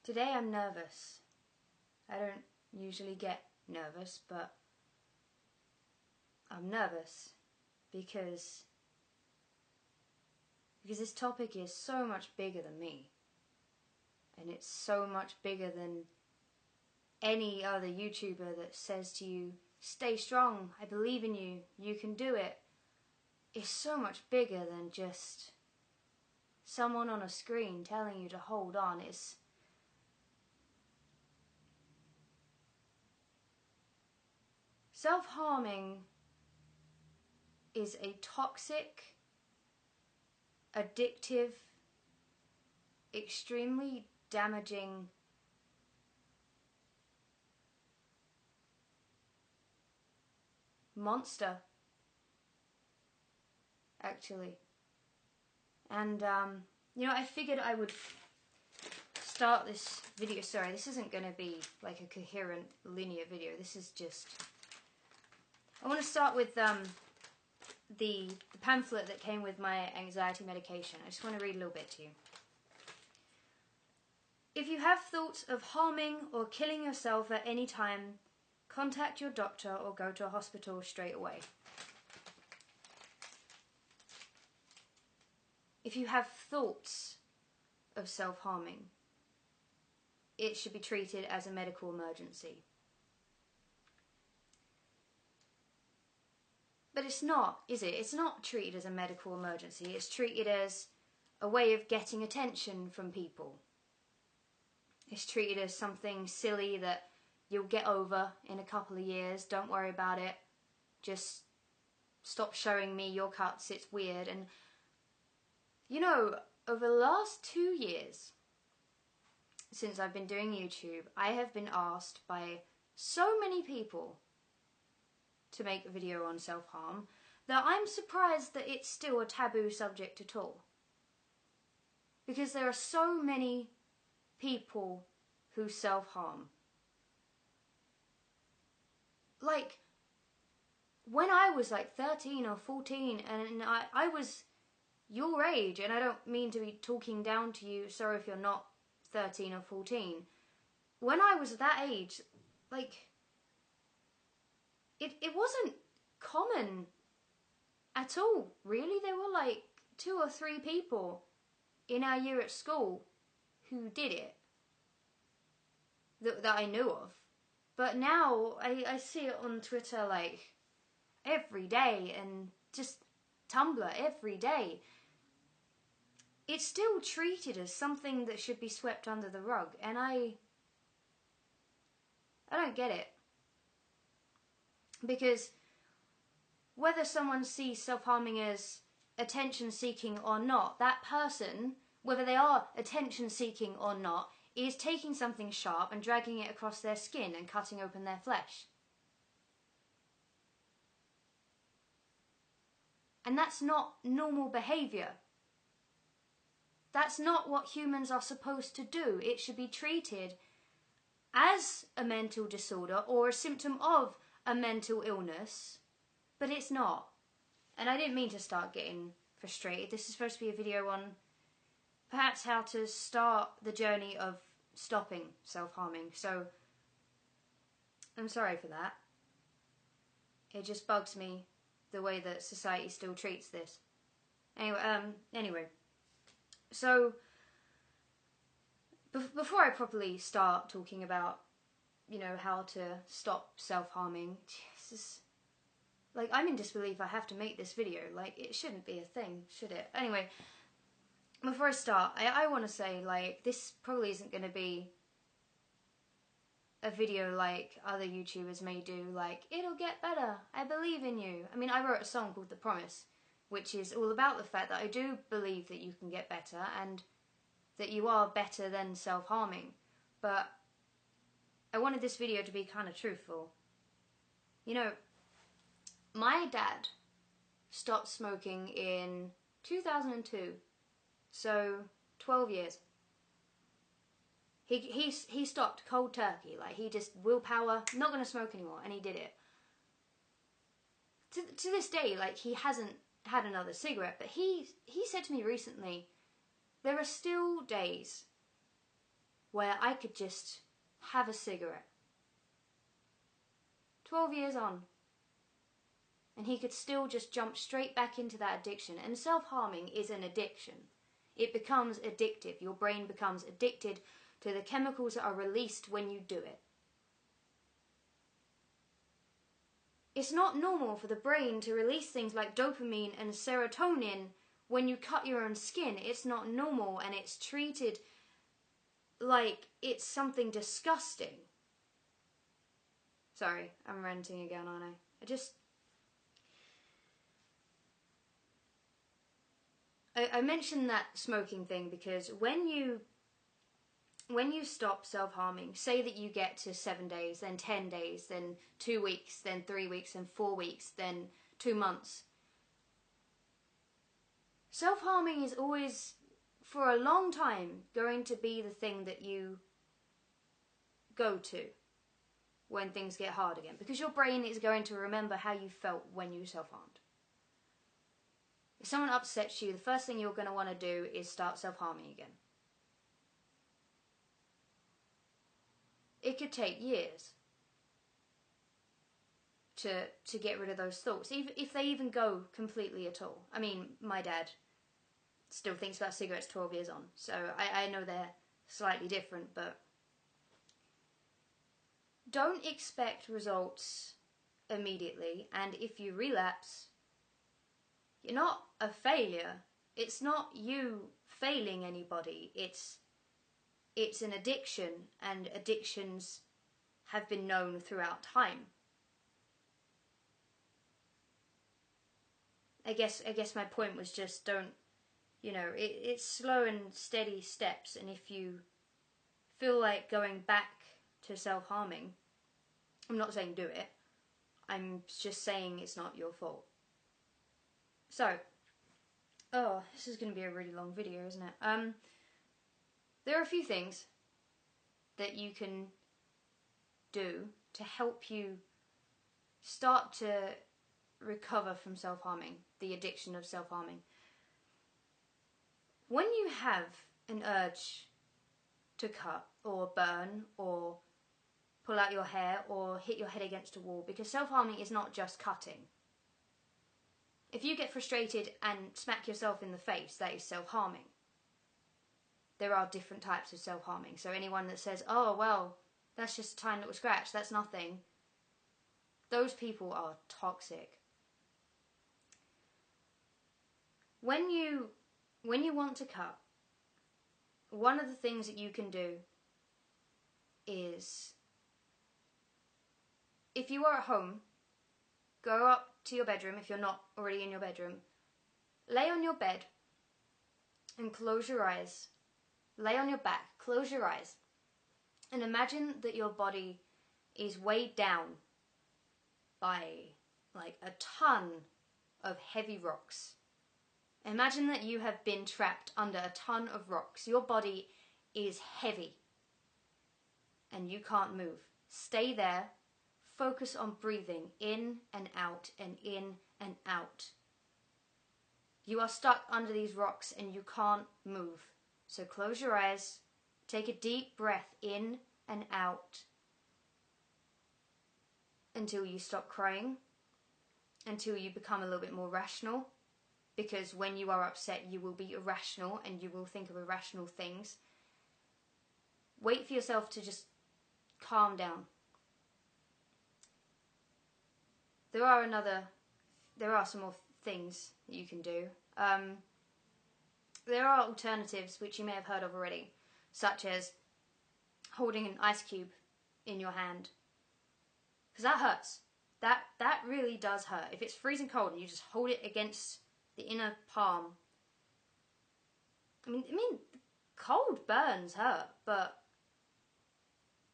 Today I'm nervous. I don't usually get nervous, but I'm nervous because this topic is so much bigger than me. And it's so much bigger than any other YouTuber that says to you, stay strong, I believe in you, you can do it. It's so much bigger than just someone on a screen telling you to hold on. Self-harming is a toxic, addictive, extremely damaging monster, actually. And, I figured I would start this video. Sorry, this isn't going to be like a coherent, linear video. This is just... I want to start with the pamphlet that came with my anxiety medication. I just want to read a little bit to you. If you have thoughts of harming or killing yourself at any time, contact your doctor or go to a hospital straight away. If you have thoughts of self-harming, it should be treated as a medical emergency. But it's not, is it? It's not treated as a medical emergency. It's treated as a way of getting attention from people. It's treated as something silly that you'll get over in a couple of years. Don't worry about it. Just stop showing me your cuts. It's weird. And, over the last 2 years, since I've been doing YouTube, I have been asked by so many people to make a video on self-harm that I'm surprised that it's still a taboo subject at all. Because there are so many people who self-harm. Like, when I was like 13 or 14 and I was your age, and I don't mean to be talking down to you, sorry if you're not 13 or 14. When I was that age, like, it wasn't common at all, really. There were like 2 or 3 people in our year at school who did it, that I knew of. But now I see it on Twitter like every day, and just Tumblr every day. It's still treated as something that should be swept under the rug, and I don't get it. Because whether someone sees self-harming as attention-seeking or not, that person, whether they are attention-seeking or not, is taking something sharp and dragging it across their skin and cutting open their flesh. And that's not normal behaviour. That's not what humans are supposed to do. It should be treated as a mental disorder or a symptom of a mental illness, but it's not. And I didn't mean to start getting frustrated. This is supposed to be a video on perhaps how to start the journey of stopping self-harming. So I'm sorry for that. It just bugs me the way that society still treats this. Anyway. So before I properly start talking about, how to stop self-harming, Jesus, like, I'm in disbelief I have to make this video. Like, it shouldn't be a thing, should it? Anyway, before I start, I want to say, like, this probably isn't going to be a video like other YouTubers may do, like, it'll get better, I believe in you. I mean, I wrote a song called The Promise, which is all about the fact that I do believe that you can get better and that you are better than self-harming. But I wanted this video to be kind of truthful. My dad stopped smoking in 2002, so 12 years. He stopped cold turkey, like, he just, willpower, not going to smoke anymore, and he did it. To this day, like, he hasn't had another cigarette, but he said to me recently, there are still days where I could just have a cigarette. 12 years on. And he could still just jump straight back into that addiction. And self-harming is an addiction. It becomes addictive. Your brain becomes addicted to the chemicals that are released when you do it. It's not normal for the brain to release things like dopamine and serotonin when you cut your own skin. It's not normal, and it's treated like it's something disgusting. Sorry, I'm ranting again, aren't I? I mentioned that smoking thing because when you stop self-harming, say that you get to 7 days, then 10 days, then 2 weeks, then 3 weeks, then 4 weeks, then 2 months. Self-harming is always, for a long time, going to be the thing that you go to when things get hard again, because your brain is going to remember how you felt when you self-harmed. If someone upsets you, the first thing you're going to want to do is start self-harming again. It could take years to get rid of those thoughts, even if they even go completely at all. I mean, my dad still thinks about cigarettes 12 years on, so I know they're slightly different, but don't expect results immediately, and if you relapse, you're not a failure. It's not you failing anybody. It's an addiction, and addictions have been known throughout time. I guess my point was just don't, it's slow and steady steps, and if you feel like going back to self-harming, I'm not saying do it, I'm just saying it's not your fault. So, this is going to be a really long video, isn't it? There are a few things that you can do to help you start to recover from self-harming, the addiction of self-harming. When you have an urge to cut or burn or pull out your hair or hit your head against a wall, because self-harming is not just cutting. If you get frustrated and smack yourself in the face, that is self-harming. There are different types of self-harming. So anyone that says, oh, well, that's just a tiny little scratch, that's nothing, those people are toxic. When you want to cut, one of the things that you can do is, if you are at home, go up to your bedroom, if you're not already in your bedroom, lay on your bed and close your eyes. Lay on your back, close your eyes, and imagine that your body is weighed down by like a ton of heavy rocks. Imagine that you have been trapped under a ton of rocks. Your body is heavy and you can't move. Stay there. Focus on breathing in and out and in and out. You are stuck under these rocks and you can't move. So close your eyes, take a deep breath in and out until you stop crying, until you become a little bit more rational, because when you are upset you will be irrational and you will think of irrational things. Wait for yourself to just calm down. There are some more things that you can do. There are alternatives which you may have heard of already, such as holding an ice cube in your hand, because that hurts. That really does hurt. If it's freezing cold and you just hold it against the inner palm. I mean, cold burns hurt, but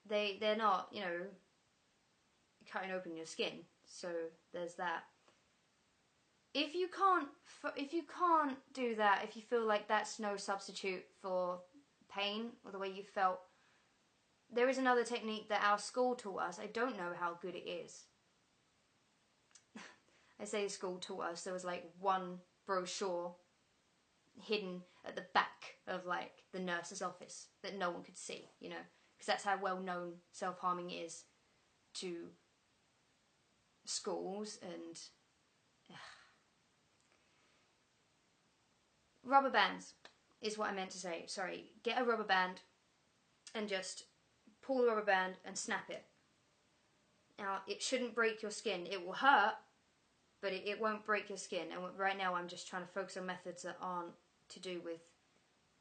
they're not, cutting open your skin. So there's that. If you can't do that, if you feel like that's no substitute for pain or the way you felt, there is another technique that our school taught us. I don't know how good it is. I say school taught us. There was like one brochure hidden at the back of like the nurse's office that no one could see, you know, because that's how well known self-harming is to schools. And rubber bands is what I meant to say. Sorry, get a rubber band and just pull the rubber band and snap it. Now, it shouldn't break your skin. It will hurt, but it won't break your skin. And right now I'm just trying to focus on methods that aren't to do with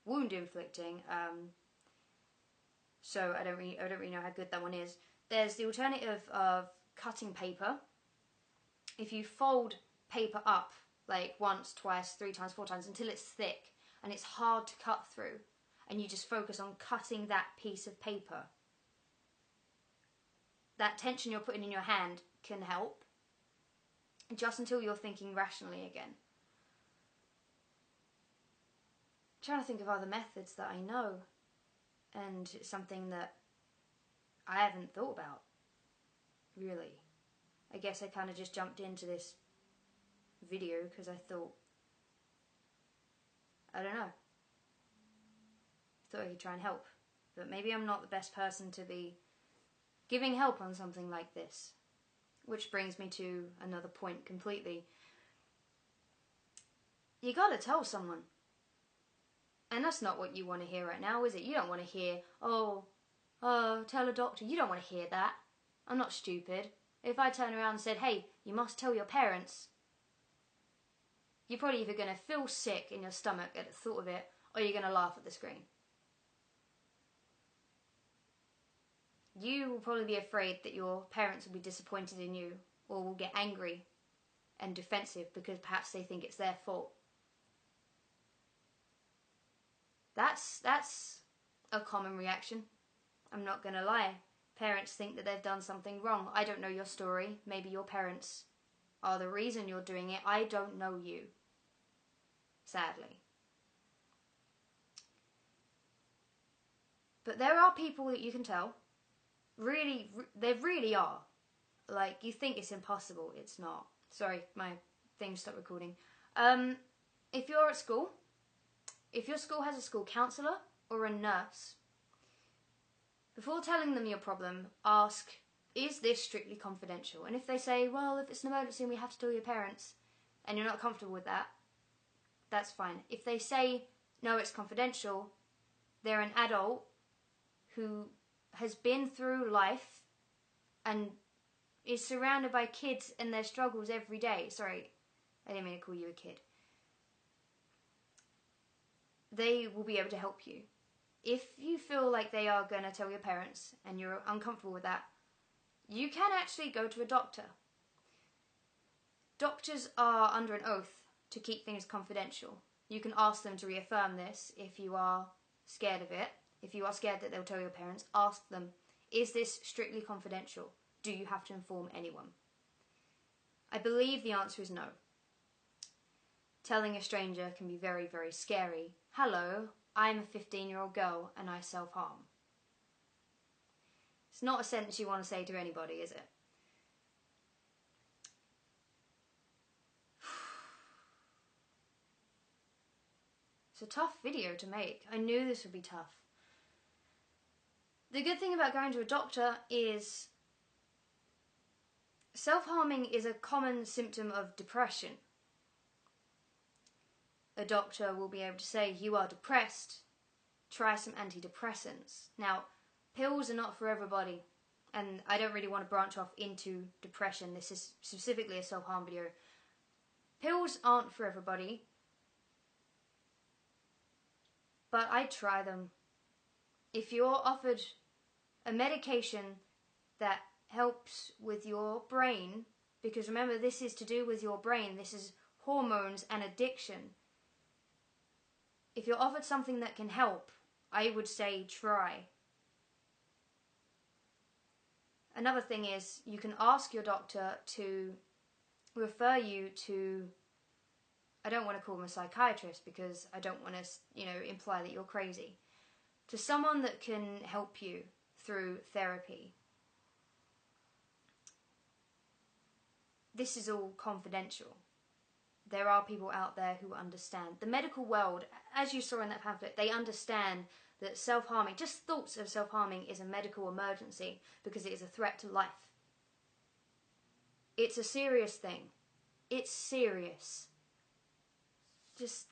wound inflicting. So I don't really know how good that one is. There's the alternative of cutting paper. If you fold paper up like once, twice, 3 times, 4 times until it's thick and it's hard to cut through, and you just focus on cutting that piece of paper, that tension you're putting in your hand can help, just until you're thinking rationally again. I'm trying to think of other methods that I know, and it's something that I haven't thought about, really. I guess I kind of just jumped into this video because I thought, I don't know, thought I could try and help. But maybe I'm not the best person to be giving help on something like this. Which brings me to another point completely. You gotta tell someone. And that's not what you want to hear right now, is it? You don't want to hear, oh, tell a doctor. You don't want to hear that. I'm not stupid. If I turn around and said, hey, you must tell your parents, you're probably either going to feel sick in your stomach at the thought of it, or you're going to laugh at the screen. You will probably be afraid that your parents will be disappointed in you, or will get angry and defensive because perhaps they think it's their fault. That's a common reaction. I'm not going to lie. Parents think that they've done something wrong. I don't know your story. Maybe your parents are the reason you're doing it. I don't know you. Sadly. But there are people that you can tell. Really, they really are. Like, you think it's impossible. It's not. Sorry, my thing stopped recording. If you're at school, if your school has a school counsellor or a nurse, before telling them your problem, ask, is this strictly confidential? And if they say, well, if it's an emergency and we have to tell your parents, and you're not comfortable with that, that's fine. If they say, no, it's confidential, they're an adult who has been through life and is surrounded by kids and their struggles every day. Sorry, I didn't mean to call you a kid. They will be able to help you. If you feel like they are going to tell your parents and you're uncomfortable with that, you can actually go to a doctor. Doctors are under an oath to keep things confidential. You can ask them to reaffirm this if you are scared of it. If you are scared that they'll tell your parents, ask them, is this strictly confidential? Do you have to inform anyone? I believe the answer is no. Telling a stranger can be very, very scary. Hello, I'm a 15-year-old girl and I self-harm. It's not a sentence you want to say to anybody, is it? It's a tough video to make. I knew this would be tough. The good thing about going to a doctor is self-harming is a common symptom of depression. A doctor will be able to say, you are depressed, try some antidepressants. Now, pills are not for everybody, and I don't really want to branch off into depression. This is specifically a self-harm video. Pills aren't for everybody, but I try them. If you're offered a medication that helps with your brain, because remember, this is to do with your brain, this is hormones and addiction. If you're offered something that can help, I would say try. Another thing is, you can ask your doctor to refer you to, I don't want to call them a psychiatrist because I don't want to, imply that you're crazy, to someone that can help you through therapy. This is all confidential, there are people out there who understand. The medical world, as you saw in that pamphlet, they understand that self-harming, just thoughts of self-harming, is a medical emergency because it is a threat to life. It's a serious thing. It's serious. Just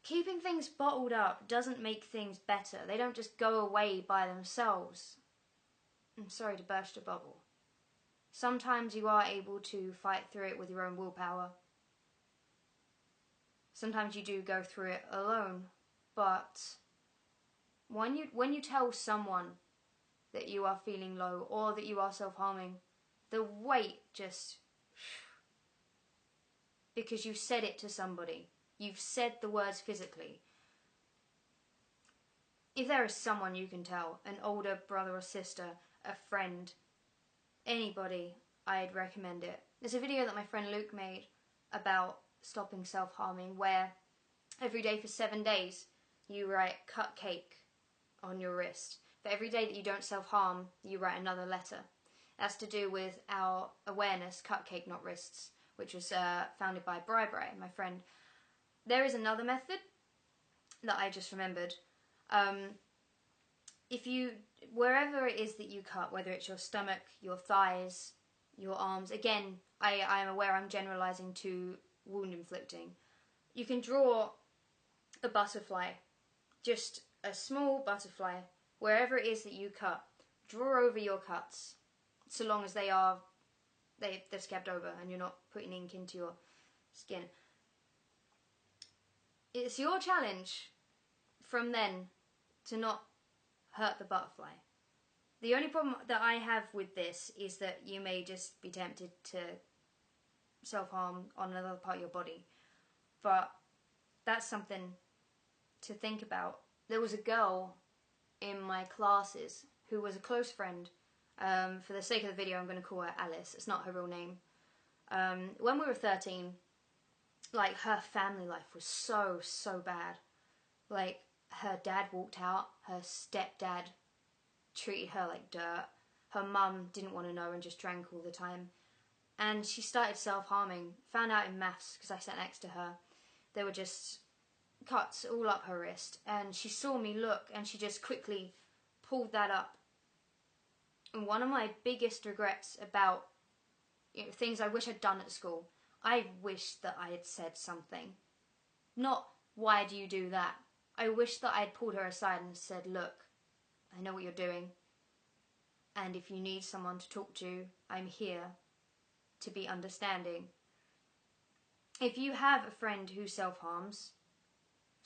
keeping things bottled up doesn't make things better. They don't just go away by themselves. I'm sorry to burst a bubble. Sometimes you are able to fight through it with your own willpower. Sometimes you do go through it alone. But when you tell someone that you are feeling low or that you are self-harming, the weight just... because you said it to somebody. You've said the words physically. If there is someone you can tell, an older brother or sister, a friend, anybody, I'd recommend it. There's a video that my friend Luke made about stopping self-harming, where every day for 7 days you write cut cake on your wrist. For every day that you don't self-harm, you write another letter. That's to do with our awareness, cut cake not wrists, which was founded by Bri, my friend. There is another method that I just remembered. If you, wherever it is that you cut, whether it's your stomach, your thighs, your arms, again, I am aware I'm generalizing to wound inflicting. You can draw a butterfly, just a small butterfly, wherever it is that you cut. Draw over your cuts, so long as they're scabbed over and you're not putting ink into your skin. It's your challenge from then to not hurt the butterfly. The only problem that I have with this is that you may just be tempted to self-harm on another part of your body. But that's something to think about. There was a girl in my classes who was a close friend. For the sake of the video, I'm going to call her Alice. It's not her real name. When we were 13, like, her family life was so bad. Like, her dad walked out, her stepdad treated her like dirt, her mum didn't want to know and just drank all the time, and she started self-harming. Found out in maths, because I sat next to her, there were just cuts all up her wrist, and she saw me look and she just quickly pulled that up. And one of my biggest regrets about, you know, things I wish I'd done at school, I wish that I had said something. Not, why do you do that? I wish that I had pulled her aside and said, look, I know what you're doing, and if you need someone to talk to, I'm here to be understanding. If you have a friend who self-harms,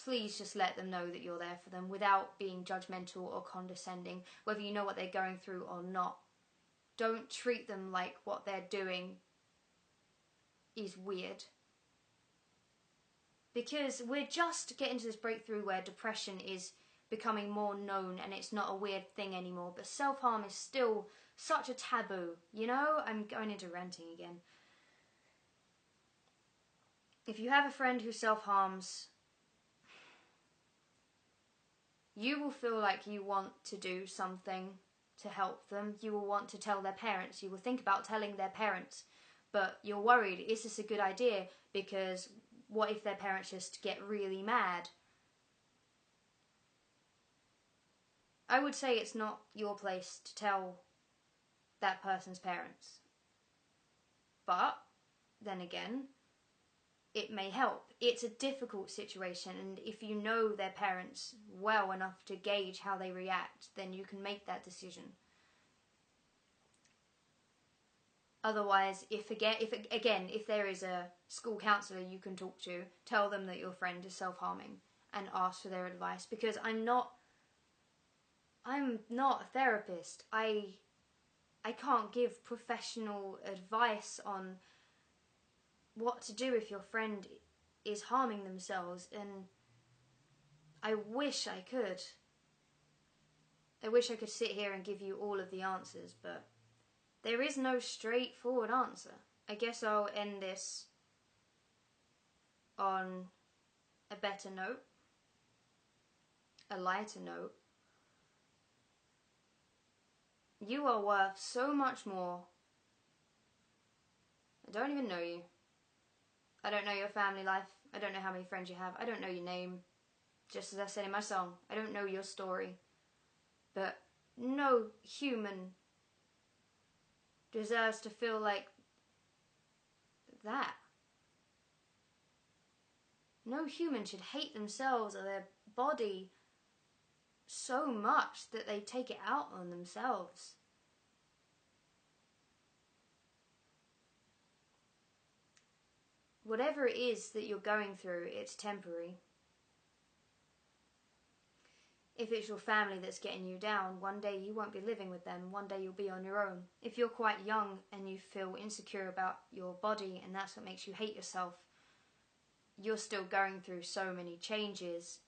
please just let them know that you're there for them without being judgmental or condescending, whether you know what they're going through or not. Don't treat them like what they're doing is weird. Because we're just getting to this breakthrough where depression is becoming more known and it's not a weird thing anymore, but self-harm is still such a taboo, you know? I'm going into ranting again. If you have a friend who self-harms, you will feel like you want to do something to help them. You will want to tell their parents. You will think about telling their parents, but you're worried, is this a good idea? Because what if their parents just get really mad? I would say it's not your place to tell that person's parents. But, then again, it may help. It's a difficult situation, and if you know their parents well enough to gauge how they react, then you can make that decision. Otherwise, if there is a school counsellor you can talk to, tell them that your friend is self-harming and ask for their advice, because I'm not a therapist. I can't give professional advice on what to do if your friend is harming themselves, and I wish I could. I wish I could sit here and give you all of the answers, but there is no straightforward answer. I guess I'll end this on a better note, a lighter note. You are worth so much more I don't even know you. I don't know your family life. I don't know how many friends you have. I don't know your name. Just as I said in my song, I don't know your story. But no human deserves to feel like that. No human should hate themselves or their body so much that they take it out on themselves. Whatever it is that you're going through, it's temporary. If it's your family that's getting you down, one day you won't be living with them, one day you'll be on your own. If you're quite young and you feel insecure about your body and that's what makes you hate yourself, you're still going through so many changes.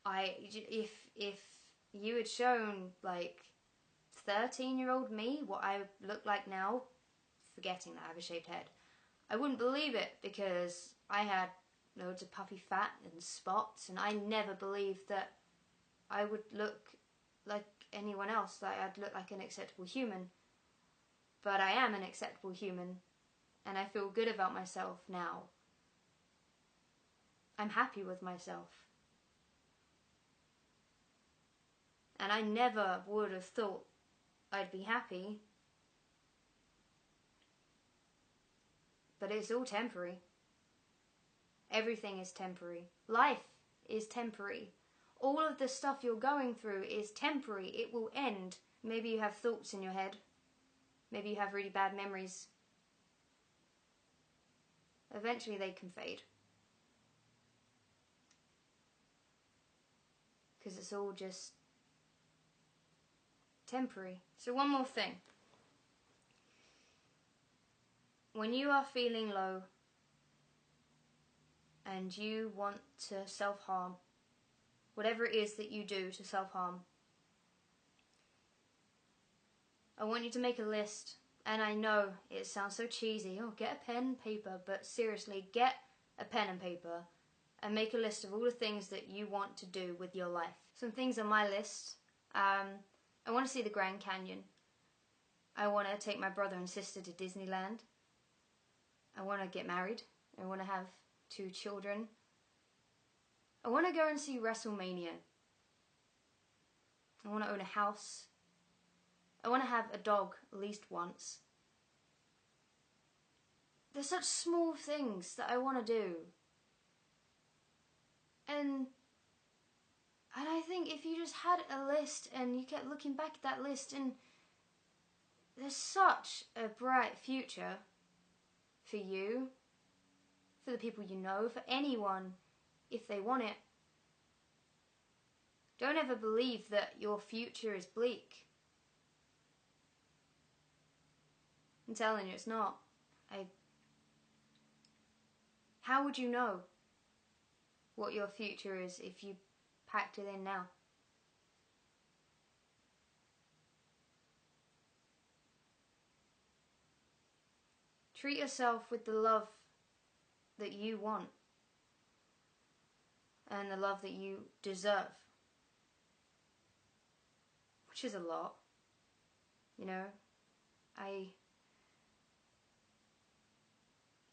If you had shown like 13-year-old me what I look like now, forgetting that I have a shaved head, I wouldn't believe it, because I had loads of puffy fat and spots, and I never believed that I would look like anyone else, that I'd look like an acceptable human. But I am an acceptable human, and I feel good about myself now. I'm happy with myself. And I never would have thought I'd be happy. But it's all temporary. Everything is temporary. Life is temporary. All of the stuff you're going through is temporary. It will end. Maybe you have thoughts in your head. Maybe you have really bad memories. Eventually they can fade. Because it's all just temporary. So one more thing. When you are feeling low and you want to self-harm, whatever it is that you do to self-harm, I want you to make a list. And I know it sounds so cheesy, oh, get a pen and paper, but seriously, get a pen and paper and make a list of all the things that you want to do with your life. Some things on my list. I want to see the Grand Canyon. I want to take my brother and sister to Disneyland. I want to get married. I want to have 2 children. I want to go and see WrestleMania. I want to own a house. I want to have a dog at least once. There's such small things that I want to do. And I think if you just had a list and you kept looking back at that list, and there's such a bright future for you, for the people you know, for anyone, if they want it. Don't ever believe that your future is bleak. I'm telling you, it's not. How would you know what your future is if you packed it in now? Treat yourself with the love that you want and the love that you deserve, which is a lot, you know.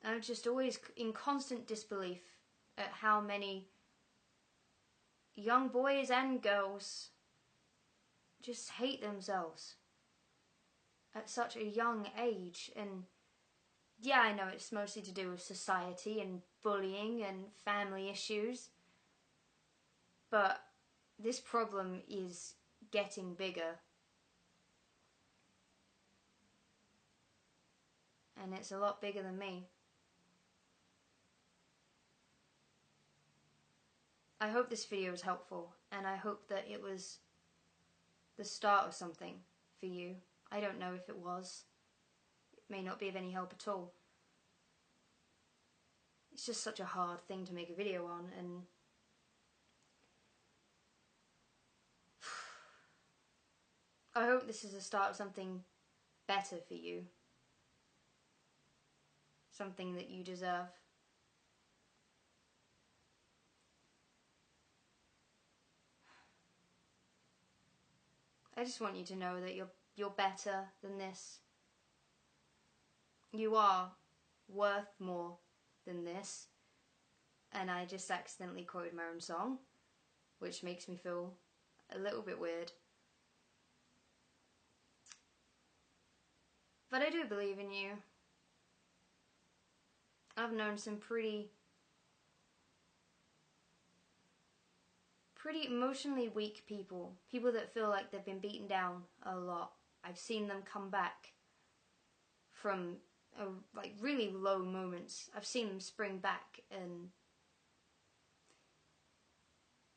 I'm just always in constant disbelief at how many young boys and girls just hate themselves at such a young age. And yeah, I know it's mostly to do with society and bullying and family issues, but this problem is getting bigger. And it's a lot bigger than me. I hope this video was helpful, and I hope that it was the start of something for you. I don't know if it was. It may not be of any help at all. It's just such a hard thing to make a video on, and I hope this is the start of something better for you. Something that you deserve. I just want you to know that you're better than this. You are worth more than this. And I just accidentally quoted my own song, which makes me feel a little bit weird. But I do believe in you. I've known some pretty emotionally weak people. People that feel like they've been beaten down a lot. I've seen them come back from like really low moments. I've seen them spring back and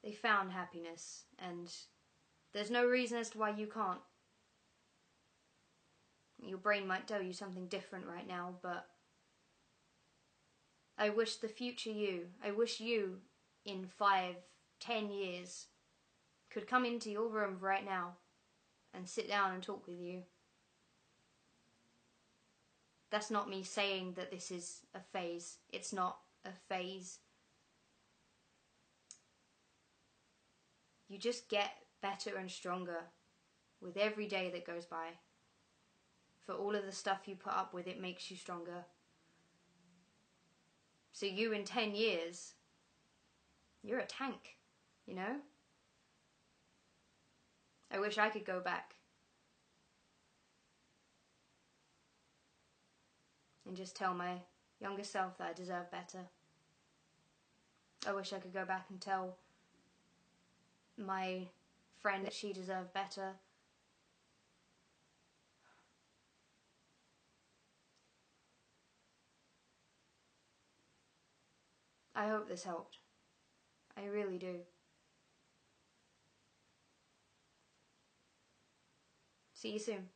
they found happiness, and there's no reason as to why you can't. Your brain might tell you something different right now, but I wish the future you, I wish you in 5, 10 years could come into your room right now and sit down and talk with you. That's not me saying that this is a phase. It's not a phase. You just get better and stronger with every day that goes by. For all of the stuff you put up with, it makes you stronger. So you in 10 years, you're a tank, you know? I wish I could go back and just tell my younger self that I deserve better. I wish I could go back and tell my friend that she deserved better. I hope this helped. I really do. See you soon.